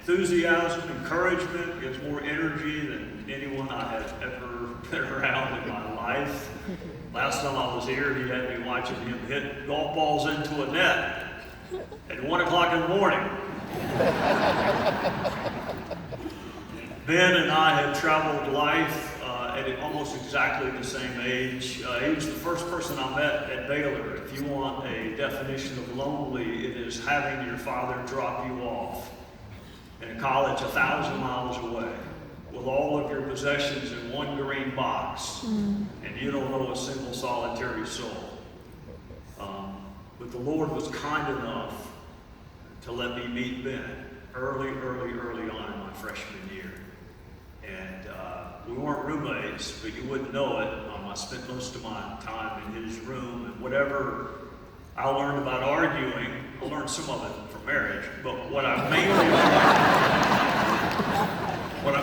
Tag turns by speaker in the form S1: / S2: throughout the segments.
S1: enthusiasm, encouragement, gives more energy than anyone I have ever been around in my life. Last time I was here, he had me watching him hit golf balls into a net at 1 o'clock in the morning. Ben and I have traveled life at almost exactly the same age. He was the first person I met at Baylor. If you want a definition of lonely, it is having your father drop you off in a college 1,000 miles away with all of your possessions in one green box, and you don't know a single solitary soul. But the Lord was kind enough to let me meet Ben early on in my freshman year. And we weren't roommates, but you wouldn't know it. I spent most of my time in his room, and whatever I learned about arguing, I learned some of it from marriage, but what I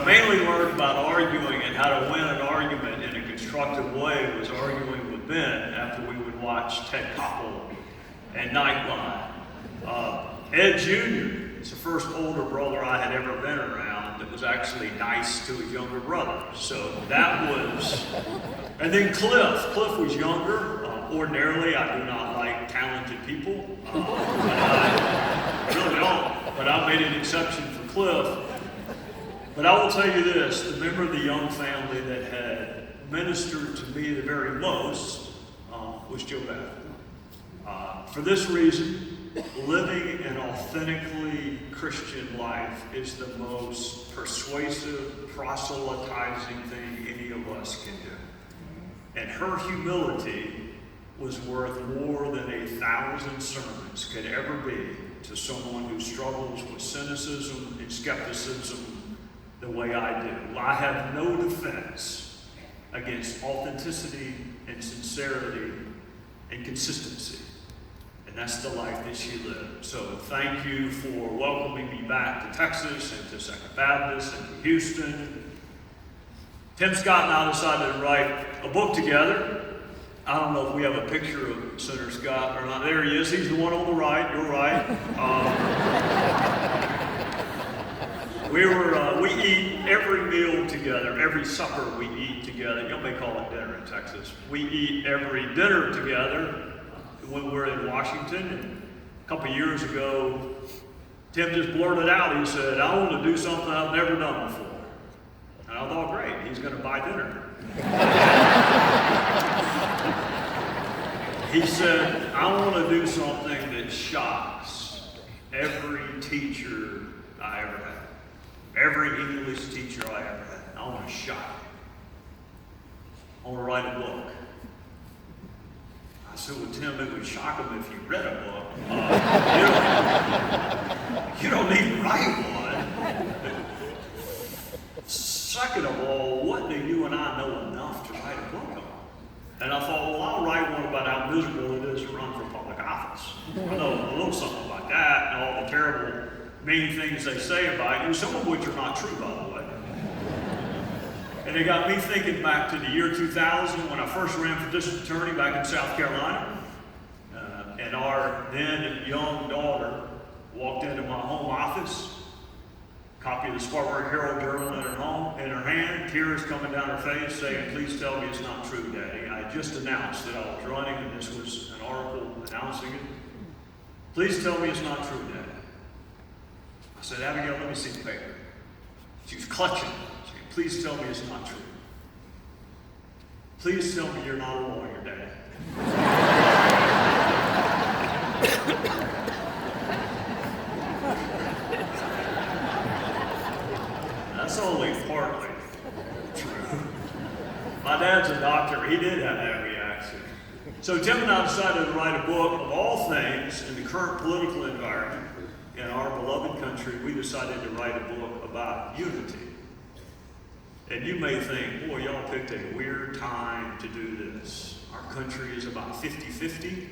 S1: mainly learned about arguing and how to win an argument in a constructive way was arguing with Ben after we would watch Ted Koppel and Nightline. Ed Jr. is the first older brother I had ever been around that was actually nice to his younger brother. So that was, and then Cliff. Cliff was younger. Ordinarily, I do not like talented people. I really don't, but I made an exception for Cliff. But I will tell you this, the member of the young family that had ministered to me the very most was Joe Beth. For this reason, living an authentically Christian life is the most persuasive, proselytizing thing any of us can do. And her humility was worth more than 1,000 sermons could ever be to someone who struggles with cynicism and skepticism the way I do. I have no defense against authenticity and sincerity and consistency. And that's the life that she lived. So thank you for welcoming me back to Texas and to Second Baptist and to Houston. Tim Scott and I decided to write a book together. I don't know if we have a picture of Senator Scott or not. There he is. He's the one on the right. You're right. We eat every meal together, every supper we eat together. You may call it dinner in Texas. We eat every dinner together when we're in Washington. And a couple years ago, Tim just blurted out, he said, I want to do something I've never done before. And I thought, great, he's going to buy dinner. He said, I want to do something that shocks every teacher I ever had. Every English teacher I ever had. I want to shock him. I want to write a book. I said, well, Tim, it would shock him if you read a book. You don't need to write one. Second of all, what do you and I know enough to write a book on? And I thought, well, I'll write one about how miserable it is to run for public office. I know a little something about that and all the terrible, mean things they say about you, some of which are not true, by the way. And it got me thinking back to the year 2000 when I first ran for district attorney back in South Carolina. And our then young daughter walked into my home office, copy of the Spartanburg Herald Journal in her hand, tears coming down her face, saying, please tell me it's not true, Daddy. I had just announced that I was running, and this was an article announcing it. Please tell me it's not true, Daddy. I said, Abigail, let me see the paper. She was clutching. She said, please tell me it's not true. Please tell me you're not a lawyer, Daddy. That's only partly true. My dad's a doctor. He did have that reaction. So Tim and I decided to write a book of all things in the current political environment in our beloved country. We decided to write a book about unity. And you may think, boy, y'all picked a weird time to do this. Our country is about 50-50.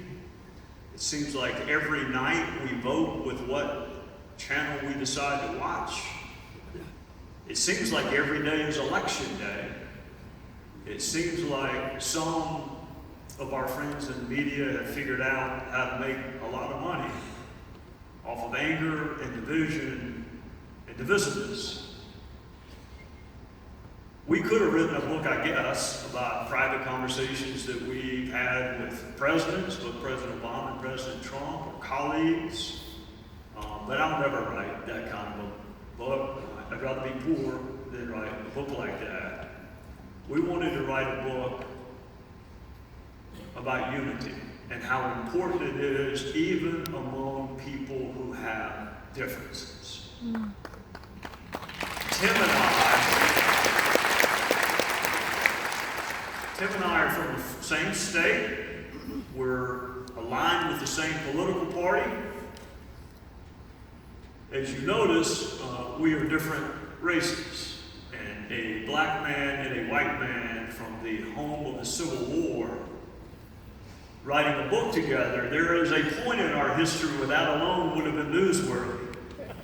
S1: It seems like every night we vote with what channel we decide to watch. It seems like every day is election day. It seems like some of our friends in the media have figured out how to make a lot of money off of anger and division and and divisiveness. We could have written a book, I guess, about private conversations that we've had with presidents, both President Obama and President Trump, or colleagues. But I'll never write that kind of a book. I'd rather be poor than write a book like that. We wanted to write a book about unity and how important it is even among people who have differences. Tim and I are from the same state. We're aligned with the same political party. As you notice, we are different races. And a black man and a white man from the home of the Civil War writing a book together, there is a point in our history where that alone would have been newsworthy.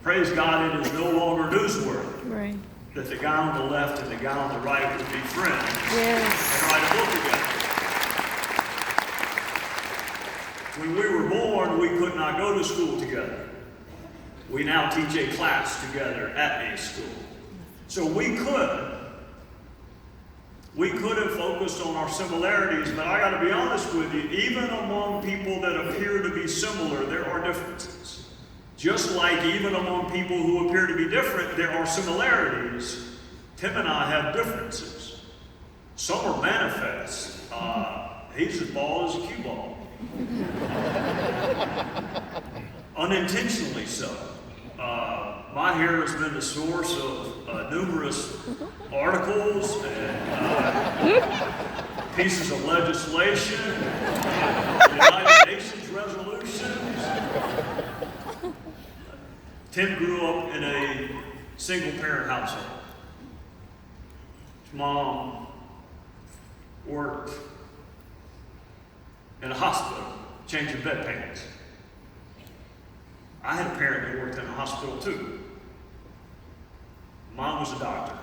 S1: Praise God, it is no longer newsworthy.
S2: Right.
S1: That the guy on the left and the guy on the right would be friends
S2: Yes.
S1: and write a book together. When we were born, we could not go to school together. We now teach a class together at a school. So we could have focused on our similarities, but I got to be honest with you, even among people that appear to be similar, there are differences. Just like even among people who appear to be different, there are similarities. Tim and I have differences. Some are manifest. He's as bald as a cue ball. Unintentionally so. My hair has been the source of numerous articles and pieces of legislation, United Nations resolutions. Tim grew up in a single-parent household. His mom worked in a hospital, changing bedpans. I had a parent that worked in a hospital too. Mom was a doctor.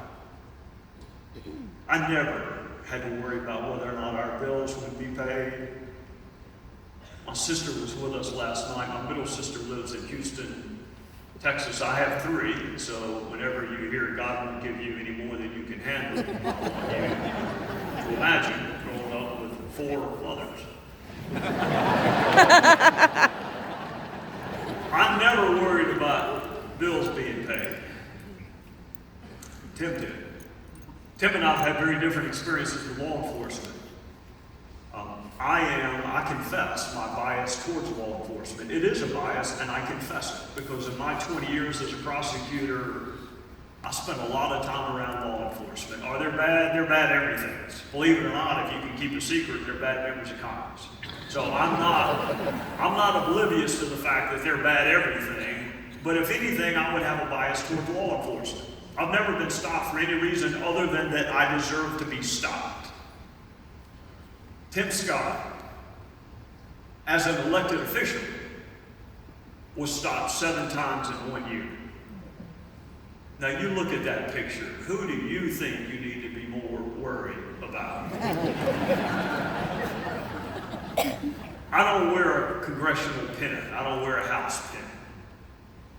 S1: I never had to worry about whether or not our bills would be paid. My sister was with us last night. My middle sister lives in Houston, Texas. I have 3, so whenever you hear God won't give you any more than you can handle, I want you to imagine growing up with 4 mothers. I'm never worried about bills being paid. Tim did. Tim and I have had very different experiences with law enforcement. I confess my bias towards law enforcement. It is a bias, and I confess it, because in my 20 years as a prosecutor, I spent a lot of time around law enforcement. Are they bad? They're bad everything. Believe it or not, if you can keep a secret, they're bad members of Congress. So I'm not oblivious to the fact that they're bad everything, but if anything, I would have a bias towards law enforcement. I've never been stopped for any reason other than that I deserve to be stopped. Tim Scott, as an elected official, was stopped 7 times in 1 year. Now you look at that picture. Who do you think you need to be more worried about? I don't wear a congressional pennant. I don't wear a House pennant.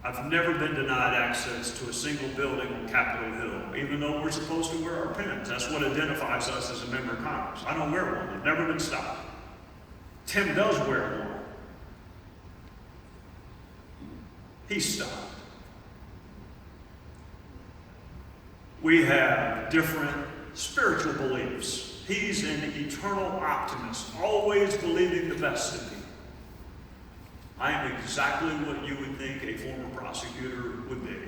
S1: I've never been denied access to a single building on Capitol Hill, even though we're supposed to wear our pennants. That's what identifies us as a member of Congress. I don't wear one. I've never been stopped. Tim does wear one. He's stopped. We have different spiritual beliefs. He's an eternal optimist, always believing the best in people. I am exactly what you would think a former prosecutor would be,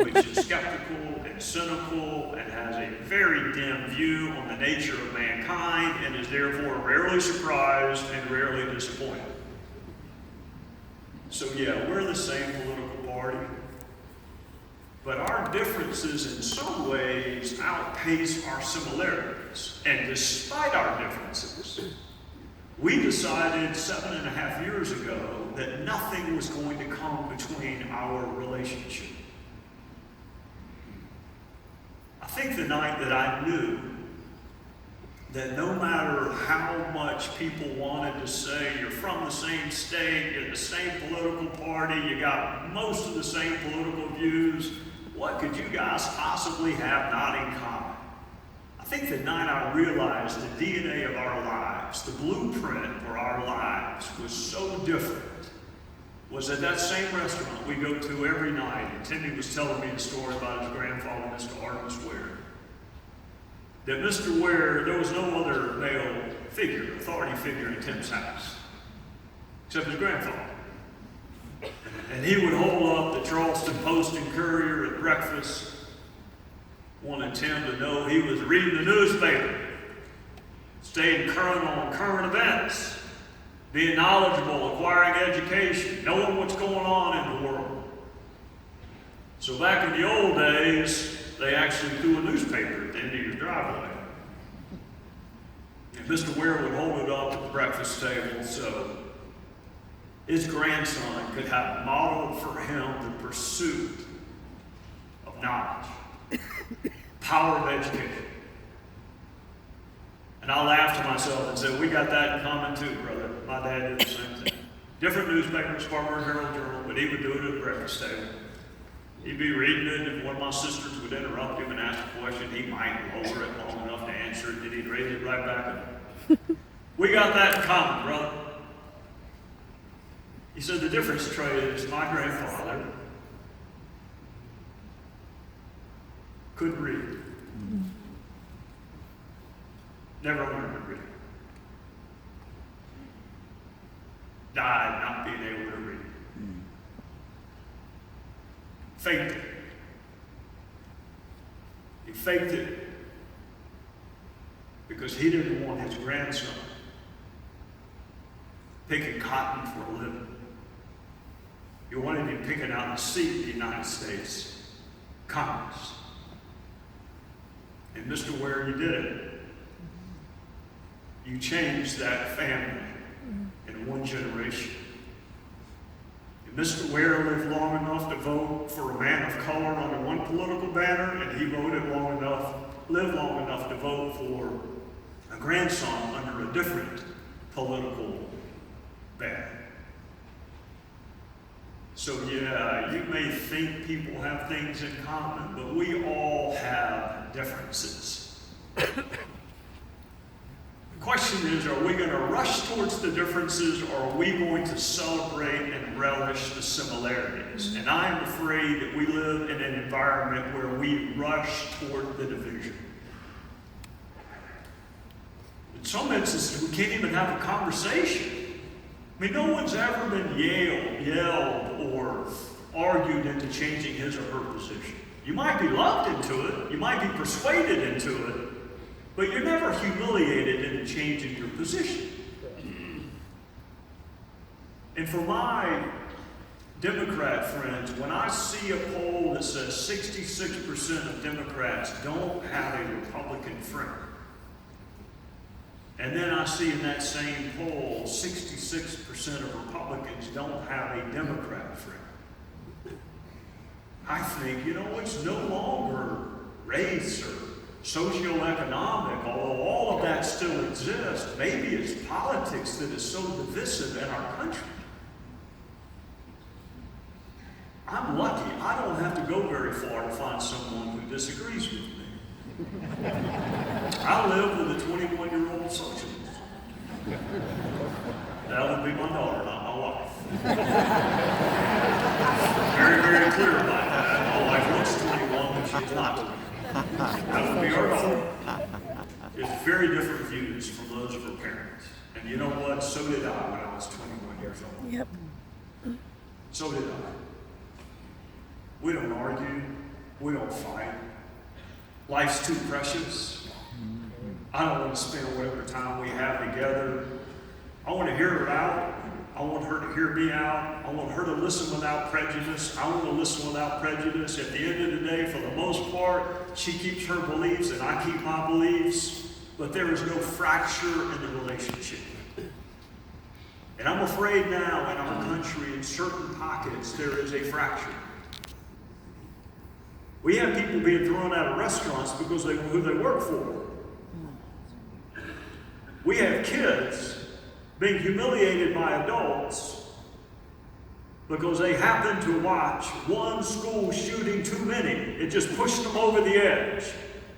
S1: which is skeptical and cynical and has a very dim view on the nature of mankind and is therefore rarely surprised and rarely disappointed. So yeah, we're the same political party, but our differences in some ways outpace our similarities. And despite our differences, we decided 7.5 years ago that nothing was going to come between our relationship. I think the night that I knew that no matter how much people wanted to say you're from the same state, you're the same political party, you got most of the same political views, what could you guys possibly have not in common? I think the night I realized the DNA of our lives, the blueprint for our lives was so different, was at that same restaurant we go to every night. And Timmy was telling me a story about his grandfather, Mr. Artemis Ware. That Mr. Ware, there was no other male figure, authority figure in Tim's house, except his grandfather. And he would hold up the Charleston Post and Courier at breakfast, wanted Tim to know he was reading the newspaper, staying current on current events, being knowledgeable, acquiring education, knowing what's going on in the world. So back in the old days, they actually threw a newspaper at the end of your driveway. And Mr. Ware would hold it up at the breakfast table so his grandson could have modeled for him the pursuit of knowledge, power of education. And I laughed to myself and said, we got that in common too, brother. My dad did the same thing. Different newspapers, Farmer and Herald Journal, but he would do it at the breakfast table. He'd be reading it, and if one of my sisters would interrupt him and ask a question, he might lower it long enough to answer it, then he'd raise it right back up. We got that in common, brother. He said, the difference, Trey, is my grandfather couldn't read. Never learned to read. Died not being able to read. Faked it. He faked it because he didn't want his grandson picking cotton for a living. He wanted him picking out a seat in the United States Congress. And Mr. Ware, you did it. You changed that family in one generation. And Mr. Ware lived long enough to vote for a man of color under one political banner, and he lived long enough to vote for a grandson under a different political banner. So yeah, you may think people have things in common, but we all have differences. The question is, are we going to rush towards the differences, or are we going to celebrate and relish the similarities? And I am afraid that we live in an environment where we rush toward the division. In some instances, we can't even have a conversation. I mean, no one's ever been yelled or argued into changing his or her position. You might be loved into it, you might be persuaded into it, but you're never humiliated into changing your position. And for my Democrat friends, when I see a poll that says 66% of Democrats don't have a Republican friend, and then I see in that same poll 66% of Republicans don't have a Democrat friend, I think, it's no longer race or socioeconomic, although all of that still exists. Maybe it's politics that is so divisive in our country. I'm lucky. I don't have to go very far to find someone who disagrees with me. I live with a 21-year-old socialist. That would be my daughter, not my wife. Very, very clear about that. My wife looks 21, but she's not 21. That would be our daughter. It's very different views from those of her parents. And you know what? So did I when I was 21 years old.
S2: Yep.
S1: So did I. We don't argue. We don't fight. Life's too precious. I don't want to spend whatever time we have together. I want to hear her out. I want her to hear me out. I want her to listen without prejudice. I want to listen without prejudice. At the end of the day, for the most part, she keeps her beliefs and I keep my beliefs, but there is no fracture in the relationship. And I'm afraid now in our country, in certain pockets, there is a fracture. We have people being thrown out of restaurants because of who they work for. We have kids being humiliated by adults because they happened to watch one school shooting too many. It just pushed them over the edge.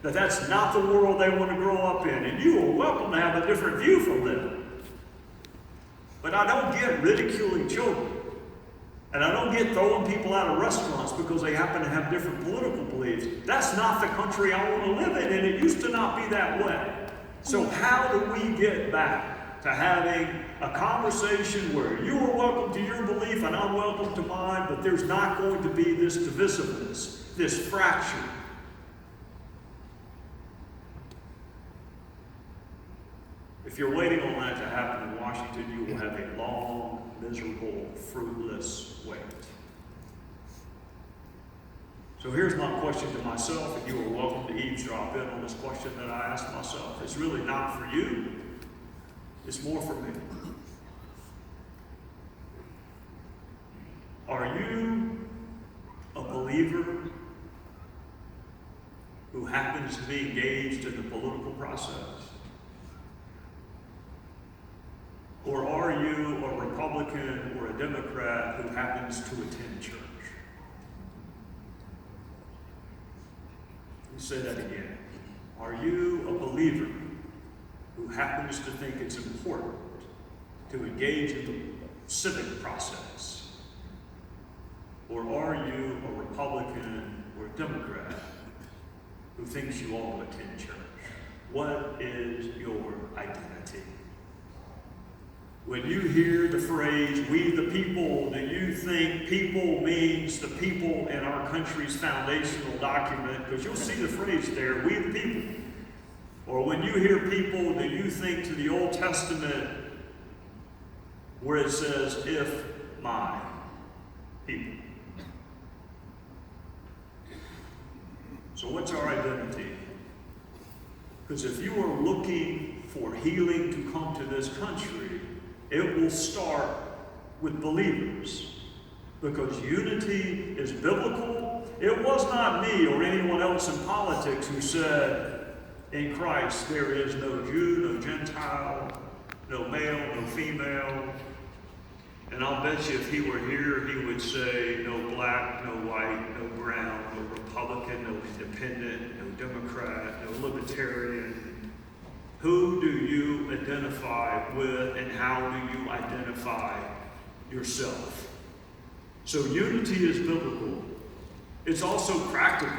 S1: That's not the world they want to grow up in. And you are welcome to have a different view from them. But I don't get ridiculing children. And I don't get throwing people out of restaurants because they happen to have different political beliefs. That's not the country I want to live in, and it used to not be that way. So how do we get back to having a conversation where you are welcome to your belief and I'm welcome to mine, but there's not going to be this divisiveness, this fracture? If you're waiting on that to happen in Washington, you will have a long, miserable, fruitless wait. So here's my question to myself, and you are welcome to eavesdrop in on this question that I asked myself. It's really not for you. It's more for me. Are you a believer who happens to be engaged in the political process? Or are you a Republican or a Democrat who happens to attend church? Let me say that again. Are you a believer who happens to think it's important to engage in the civic process? Or are you a Republican or a Democrat who thinks you ought to attend church? What is your identity? When you hear the phrase, we the people, do you think people means the people in our country's foundational document? Because you'll see the phrase there, we the people. Or when you hear people, do you think to the Old Testament where it says, if my people? So what's our identity? Because if you are looking for healing to come to this country, it will start with believers, because unity is biblical. It was not me or anyone else in politics who said, in Christ there is no Jew, no Gentile, no male, no female. And I'll bet you if he were here, he would say no black, no white, no brown, no Republican, no independent, no Democrat, no libertarian. Who do you identify with, and how do you identify yourself? So unity is biblical. It's also practical.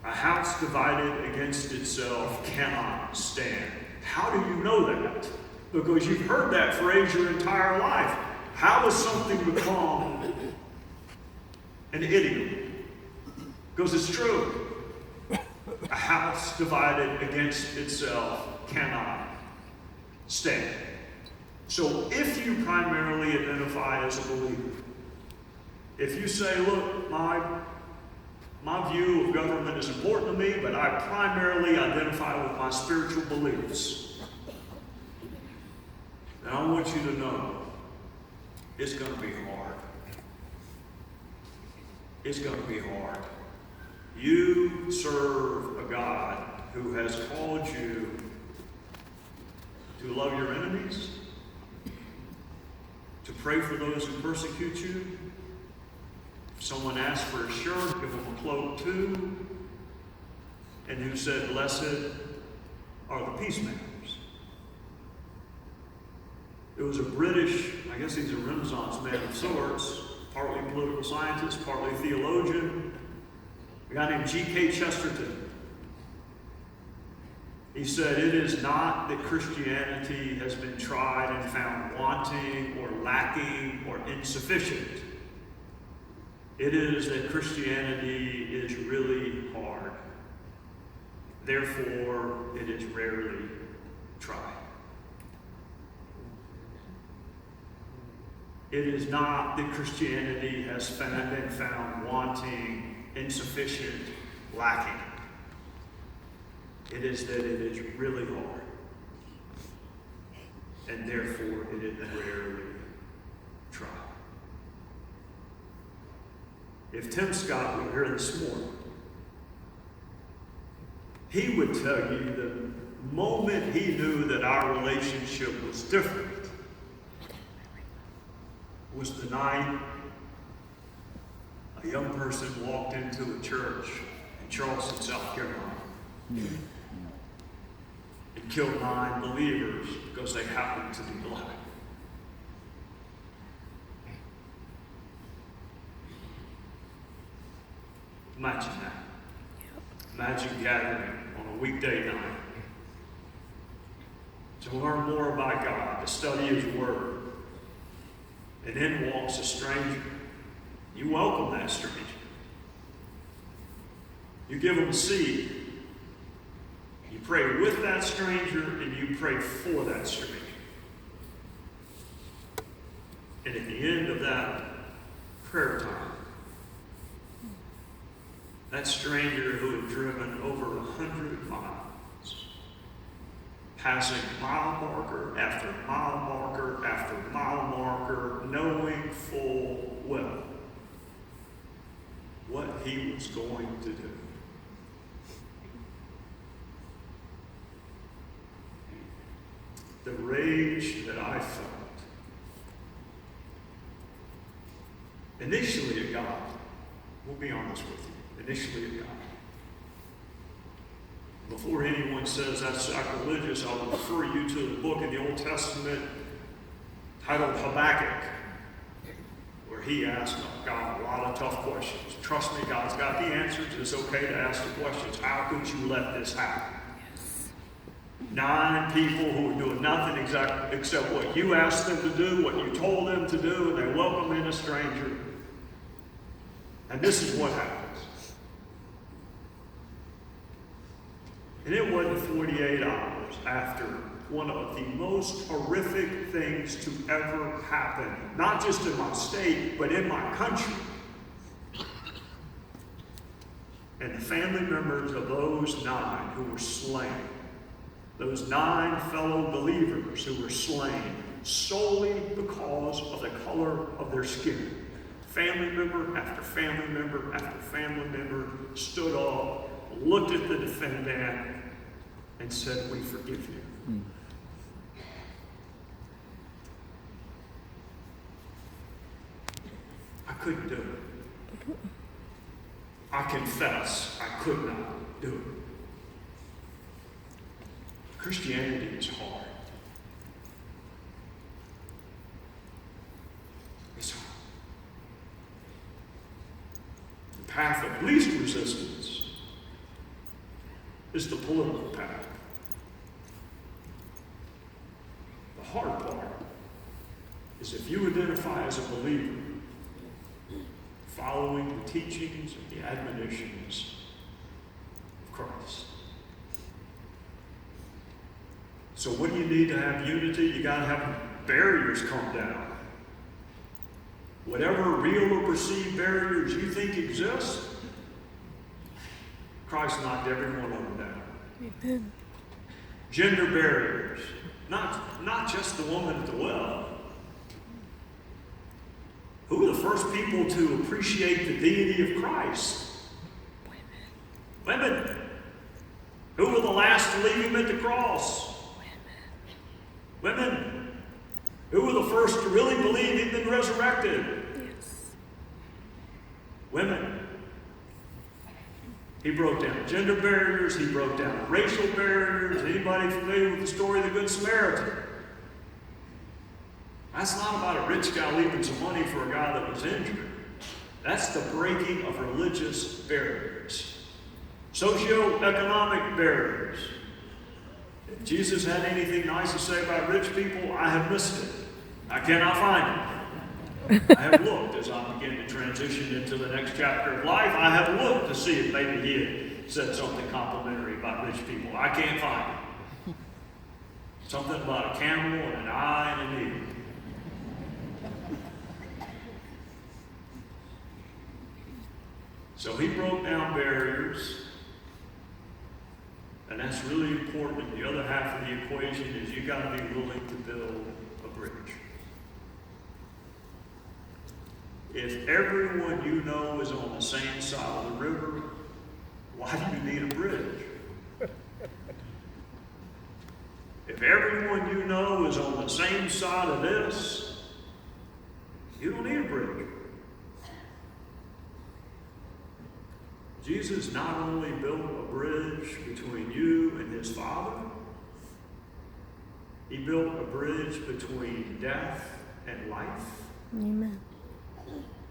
S1: A house divided against itself cannot stand. How do you know that? Because you've heard that phrase your entire life. How does something become an idiom? Because it's true. A house divided against itself cannot stand. So if you primarily identify as a believer, if you say, look, my view of government is important to me, but I primarily identify with my spiritual beliefs, then I want you to know it's going to be hard. It's going to be hard. You serve a God who has called you to love your enemies, to pray for those who persecute you. If someone asks for a shirt, give them a cloak too. And who said, blessed are the peacemakers. It was a British, I guess he's a Renaissance man of sorts, partly political scientist, partly theologian, a guy named G.K. Chesterton. He said, it is not that Christianity has been tried and found wanting or lacking or insufficient. It is that Christianity is really hard. Therefore, it is rarely tried. It is not that Christianity has been found wanting, insufficient, lacking. It is that it is really hard. And therefore, it is rarely tried. If Tim Scott were here this morning, he would tell you the moment he knew that our relationship was different, was the night a young person walked into a church in Charleston, South Carolina, and killed 9 believers because they happened to be black. Imagine that. Imagine gathering on a weekday night to learn more about God, to study His Word. And in walks a stranger. You welcome that stranger. You give him a seat. You pray with that stranger and you pray for that stranger. And at the end of that prayer time, that stranger who had driven over 100 miles, passing mile marker after mile marker after mile marker, knowing full well what he was going to do. The rage that I felt, initially at God, we'll be honest with you, initially at God. Before anyone says that's sacrilegious, I will refer you to the book in the Old Testament titled Habakkuk, where he asked God a lot of tough questions. Trust me, God's got the answers. It's okay to ask the questions. How could you let this happen? 9 people who were doing nothing except what you asked them to do, what you told them to do, and they welcome in a stranger. And this is what happens. And it wasn't 48 hours after one of the most horrific things to ever happen, not just in my state, but in my country. And the family members of those 9 who were slain, those 9 fellow believers who were slain solely because of the color of their skin. Family member after family member after family member stood up, looked at the defendant, and said, "We forgive you." I couldn't do it. I confess, I could not do it. Christianity is hard. It's hard. The path of least resistance is the political path. The hard part is if you identify as a believer, following the teachings and the admonitions of Christ. So what do you need to have unity? You got to have barriers come down. Whatever real or perceived barriers you think exist, Christ knocked every one of them down.
S2: Amen.
S1: Gender barriers, not just the woman at the well. Who were the first people to appreciate the deity of Christ? Women. Who were the last to leave him at the cross? Women. Who were the first to really believe he'd been resurrected?
S2: Yes.
S1: Women. He broke down gender barriers. He broke down racial barriers. Anybody familiar with the story of the Good Samaritan? That's not about a rich guy leaving some money for a guy that was injured. That's the breaking of religious barriers. Socioeconomic barriers. If Jesus had anything nice to say about rich people, I have missed it. I cannot find it. I have looked as I begin to transition into the next chapter of life. I have looked to see if maybe he had said something complimentary about rich people. I can't find it. Something about a camel and an eye and an eagle. So he broke down barriers, and that's really important. The other half of the equation is you got to be willing to build a bridge. If everyone you know is on the same side of the river, why do you need a bridge? If everyone you know is on the same side of this, You don't need a brick. Jesus not only built a bridge between you and his Father, he built a bridge between death and life.
S2: Amen.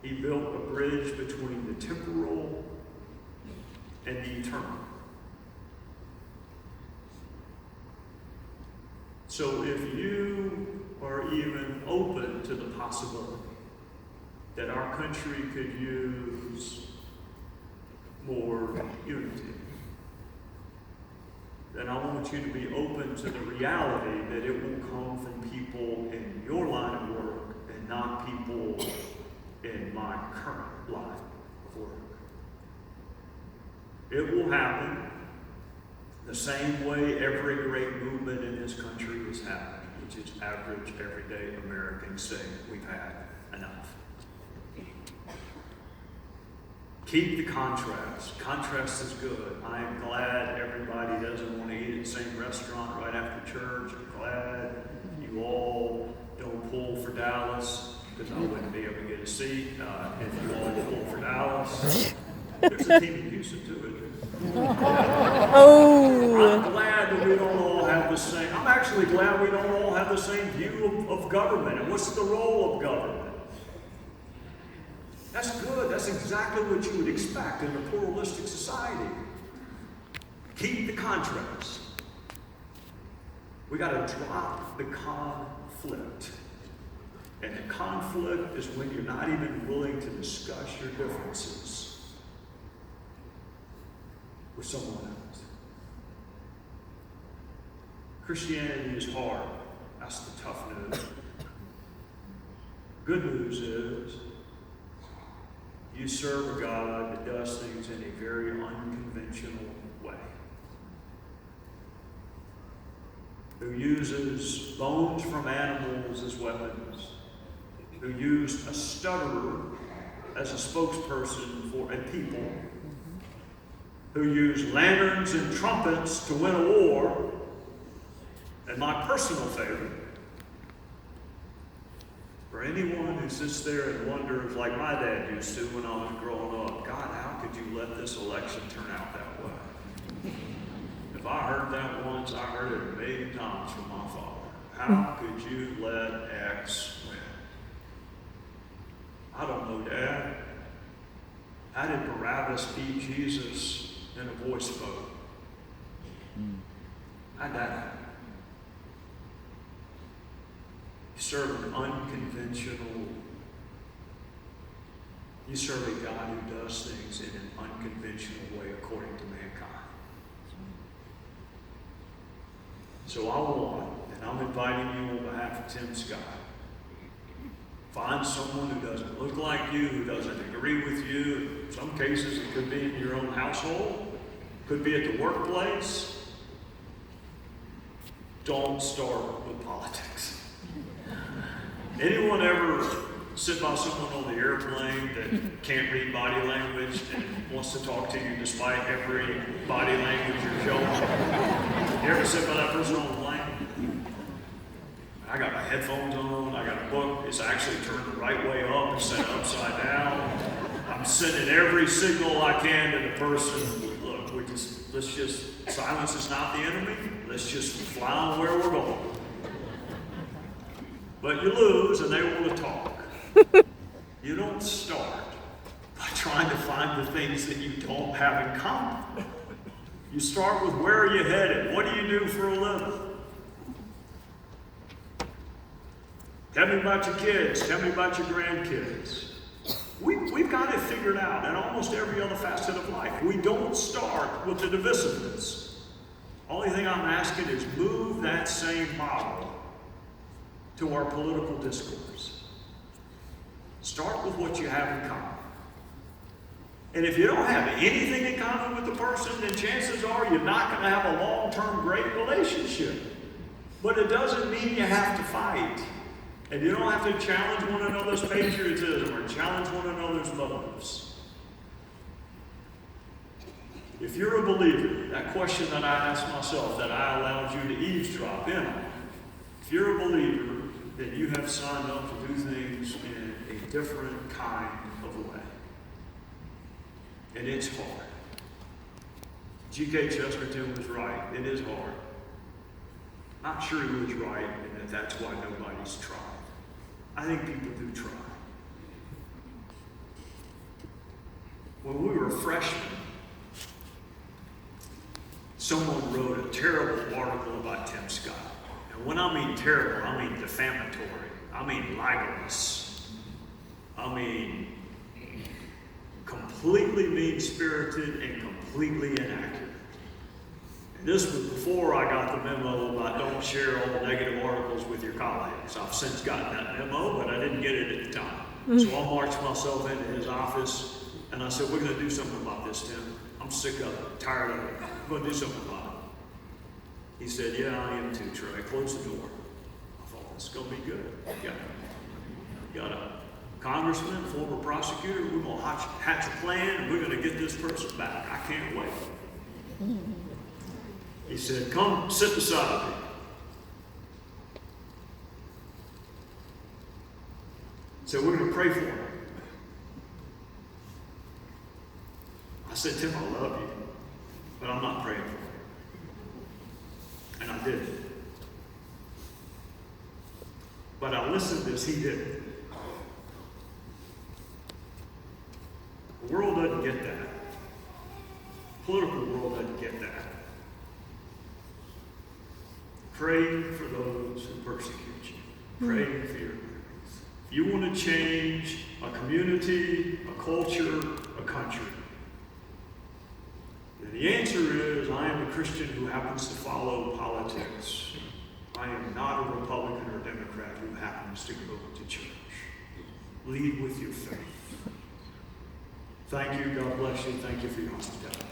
S1: He built a bridge between the temporal and the eternal. So if you are even open to the possibility that our country could use more unity, then I want you to be open to the reality that it will come from people in your line of work and not people in my current line of work. It will happen the same way every great movement in this country has happened, which is average, everyday Americans saying we've had enough. Keep the contrast. Contrast is good. I am glad everybody doesn't want to eat at the same restaurant right after church. I'm glad you all don't pull for Dallas, because I wouldn't be able to get a seat if you all pull for Dallas. There's a team in Houston too, isn't there?
S2: Oh.
S1: I'm glad that we don't all have the same. I'm actually glad we don't all have the same view of government. And what's the role of government? That's good. That's exactly what you would expect in a pluralistic society. Keep the contrast. We got to drop the conflict. And the conflict is when you're not even willing to discuss your differences with someone else. Christianity is hard. That's the tough news. Good news is you serve a God that does things in a very unconventional way, who uses bones from animals as weapons, who used a stutterer as a spokesperson for a people, who used lanterns and trumpets to win a war, and my personal favorite, for anyone who sits there and wonders, like my dad used to when I was growing up, God, how could you let this election turn out that way? If I heard that once, I heard it a million times from my father. How could you let X win? I don't know, Dad. How did Barabbas beat Jesus in a voice vote? How'd that happen? You serve an unconventional, you serve a God who does things in an unconventional way according to mankind. So I want, and I'm inviting you on behalf of Tim Scott, find someone who doesn't look like you, who doesn't agree with you. In some cases, it could be in your own household, could be at the workplace. Don't start with politics. Anyone ever sit by someone on the airplane that can't read body language and wants to talk to you despite every body language you're showing? You ever sit by that person on the plane? I got my headphones on, I got a book, it's actually turned the right way up, it's set upside down. I'm sending every signal I can to the person. Look, let's just, silence is not the enemy, let's just fly on where we're going. But you lose and they want to talk. You don't start by trying to find the things that you don't have in common. You start with, where are you headed? What do you do for a living? Tell me about your kids. Tell me about your grandkids. We've got it figured out in almost every other facet of life. We don't start with the divisiveness. Only thing I'm asking is move that same model to our political discourse. Start with what you have in common. And if you don't have anything in common with the person, then chances are you're not going to have a long-term great relationship. But it doesn't mean you have to fight. And you don't have to challenge one another's patriotism or challenge one another's motives. If you're a believer, that question that I asked myself, that I allowed you to eavesdrop in on, if you're a believer, then you have signed up to do things in a a different kind of way. And it's hard. G.K. Chesterton was right. It is hard. Not sure he was right, and that's why nobody's tried. I think people do try. When we were freshmen, someone wrote a terrible article about Tim Scott. And when I mean terrible, I mean defamatory. I mean libelous. I mean completely mean-spirited and completely inaccurate. And this was before I got the memo about don't share all the negative articles with your colleagues. I've since gotten that memo, but I didn't get it at the time. So I marched myself into his office, and I said, we're going to do something about this, Tim. I'm sick of it, tired of it. I'm going to do something about it. He said, yeah, I am too, Trey. Close the door. I thought, this is going to be good. Got a congressman, former prosecutor. We're going to hatch a plan, and we're going to get this person back. I can't wait. He said, come sit beside me. He said, we're going to pray for him. I said, Tim, I love you, but I'm not praying for him. And I did. But I listened as he did. The world doesn't get that. The political world doesn't get that. Pray for those who persecute you. Pray for your enemies. If you want to change a community, a culture, a country, then the answer is, I am a Christian who happens to follow politics. I am not a Republican or Democrat who happens to go to church. Lead with your faith. Thank you. God bless you. Thank you for your hospitality.